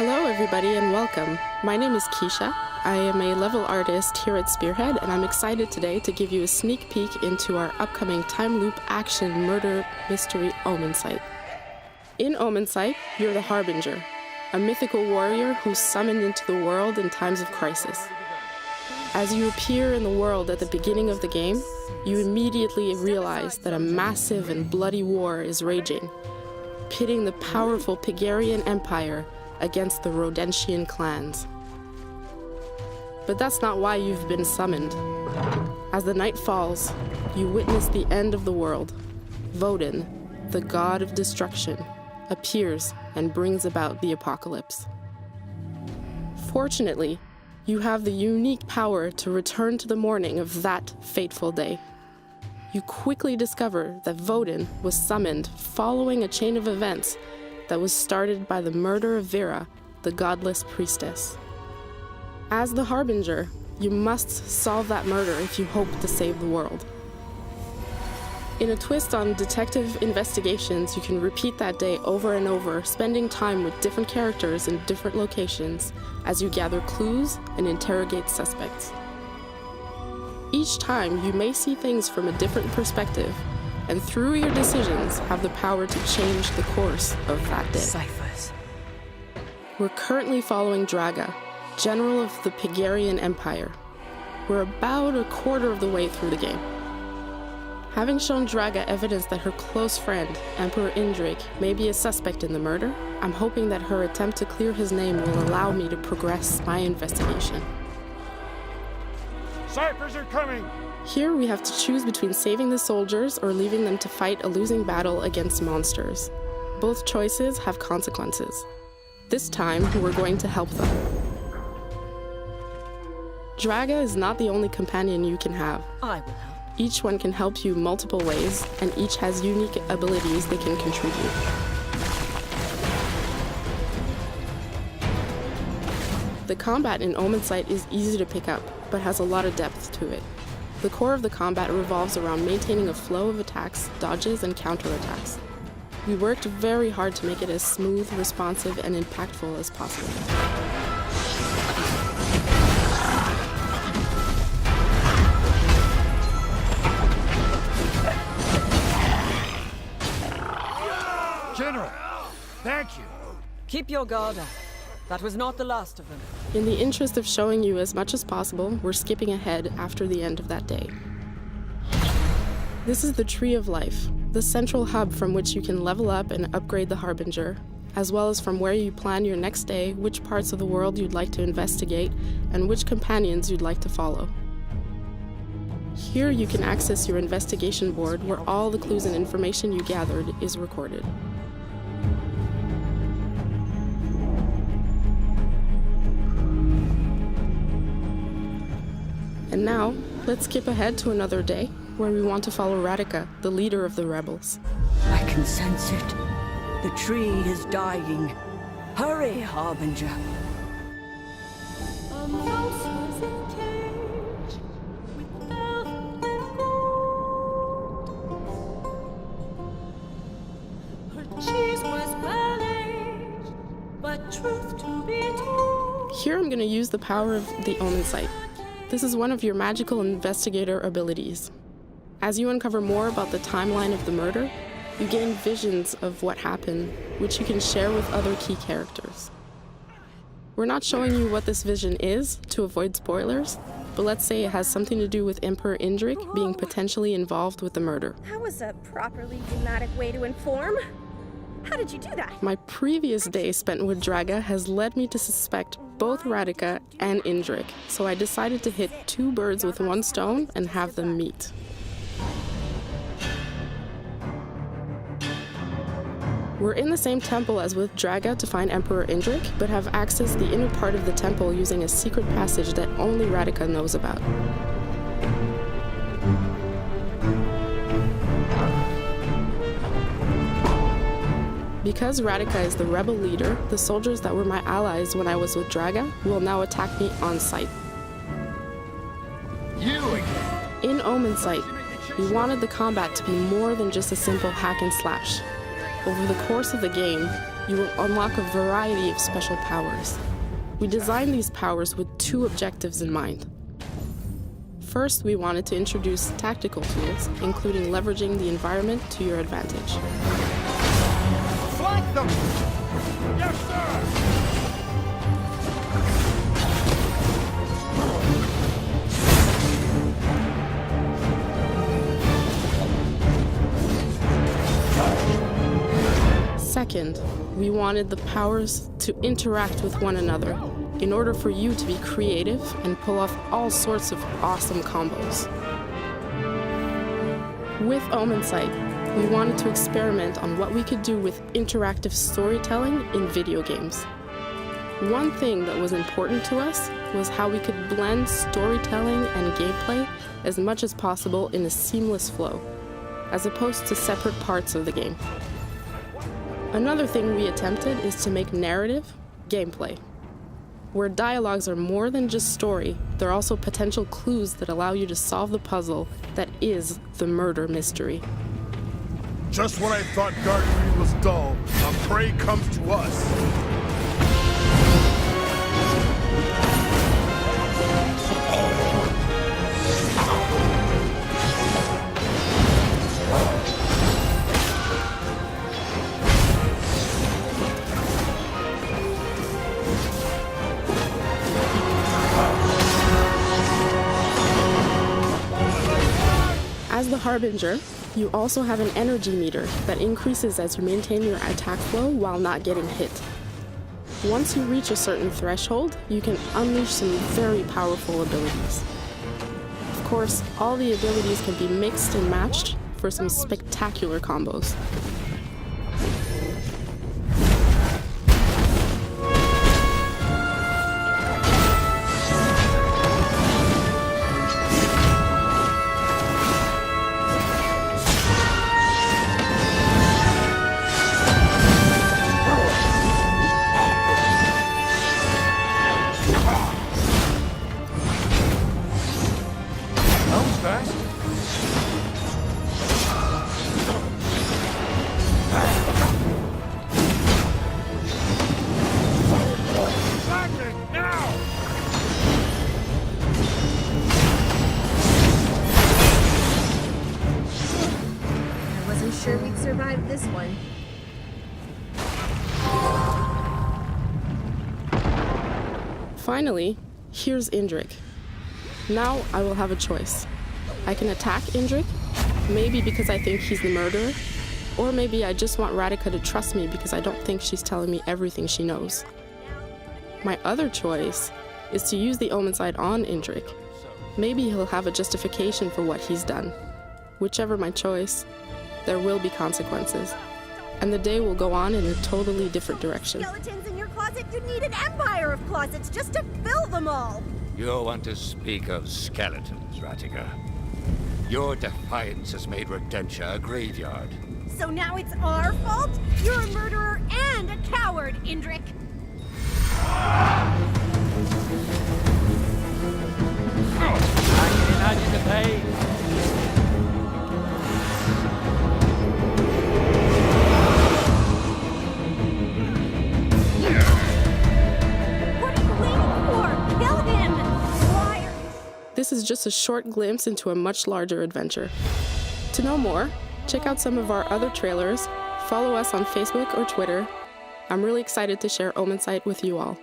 Hello everybody and welcome. My name is Keisha. I am a level artist here at Spearhead, and I'm excited today to give you a sneak peek into our upcoming time loop action murder mystery Omensight. In Omensight, you're the Harbinger, a mythical warrior who's summoned into the world in times of crisis. As you appear in the world at the beginning of the game, you immediately realize that a massive and bloody war is raging, pitting the powerful Pygarian Empire against the Rodentian clans. But that's not why you've been summoned. As the night falls, you witness the end of the world. Vodin, the god of destruction, appears and brings about the apocalypse. Fortunately, you have the unique power to return to the morning of that fateful day. You quickly discover that Vodin was summoned following a chain of events that was started by the murder of Vera, the godless priestess. As the Harbinger, you must solve that murder if you hope to save the world. In a twist on detective investigations, you can repeat that day over and over, spending time with different characters in different locations as you gather clues and interrogate suspects. Each time, you may see things from a different perspective, and through your decisions, have the power to change the course of that day. Ciphers. We're currently following Draga, general of the Pygarian Empire. We're about a quarter of the way through the game. Having shown Draga evidence that her close friend, Emperor Indrik, may be a suspect in the murder, I'm hoping that her attempt to clear his name will allow me to progress my investigation. Ciphers are coming! Here we have to choose between saving the soldiers or leaving them to fight a losing battle against monsters. Both choices have consequences. This time, we're going to help them. Draga is not the only companion you can have. I will help. Each one can help you multiple ways, and each has unique abilities they can contribute. The combat in Omensight is easy to pick up, but has a lot of depth to it. The core of the combat revolves around maintaining a flow of attacks, dodges, and counterattacks. We worked very hard to make it as smooth, responsive, and impactful as possible. General, thank you. Keep your guard up. That was not the last of them. In the interest of showing you as much as possible, we're skipping ahead after the end of that day. This is the Tree of Life, the central hub from which you can level up and upgrade the Harbinger, as well as from where you plan your next day, which parts of the world you'd like to investigate, and which companions you'd like to follow. Here you can access your investigation board where all the clues and information you gathered is recorded. And now, let's skip ahead to another day, where we want to follow Radika, the leader of the rebels. I can sense it. The tree is dying. Hurry, Harbinger. A mouse was in a cage with velvet and gold. Her cheese was well aged, but truth to be told. Here I'm going to use the power of the Omensight. This is one of your magical investigator abilities. As you uncover more about the timeline of the murder, you gain visions of what happened, which you can share with other key characters. We're not showing you what this vision is to avoid spoilers, but let's say it has something to do with Emperor Indrik being potentially involved with the murder. That was a properly thematic way to inform. How did you do that? My previous day spent with Draga has led me to suspect both Radika and Indrik, so I decided to hit two birds with one stone and have them meet. We're in the same temple as with Draga to find Emperor Indrik, but have accessed the inner part of the temple using a secret passage that only Radika knows about. Because Radika is the rebel leader, the soldiers that were my allies when I was with Draga will now attack me on sight. You again. In Omensight, we wanted the combat to be more than just a simple hack and slash. Over the course of the game, you will unlock a variety of special powers. We designed these powers with two objectives in mind. First, we wanted to introduce tactical tools, including leveraging the environment to your advantage. Flank them! Yes, sir! Second, we wanted the powers to interact with one another in order for you to be creative and pull off all sorts of awesome combos. With Omensight, we wanted to experiment on what we could do with interactive storytelling in video games. One thing that was important to us was how we could blend storytelling and gameplay as much as possible in a seamless flow, as opposed to separate parts of the game. Another thing we attempted is to make narrative gameplay, where dialogues are more than just story, they're also potential clues that allow you to solve the puzzle that is the murder mystery. Just when I thought gardening was dull, a prey comes to us. As the Harbinger, you also have an energy meter that increases as you maintain your attack flow while not getting hit. Once you reach a certain threshold, you can unleash some very powerful abilities. Of course, all the abilities can be mixed and matched for some spectacular combos. Sure we'd survive this one. Finally, here's Indrik. Now I will have a choice. I can attack Indrik, maybe because I think he's the murderer, or maybe I just want Radika to trust me because I don't think she's telling me everything she knows. My other choice is to use the Omensight on Indrik. Maybe he'll have a justification for what he's done. Whichever my choice, there will be consequences, and the day will go on in a totally different direction. Skeletons in your closet? You'd need an empire of closets just to fill them all! You want to speak of skeletons, Radika. Your defiance has made Rodentia a graveyard. So now it's our fault? You're a murderer and a coward, Indrik! I can imagine the pain. This is just a short glimpse into a much larger adventure. To know more, check out some of our other trailers, follow us on Facebook or Twitter. I'm really excited to share Omensight with you all.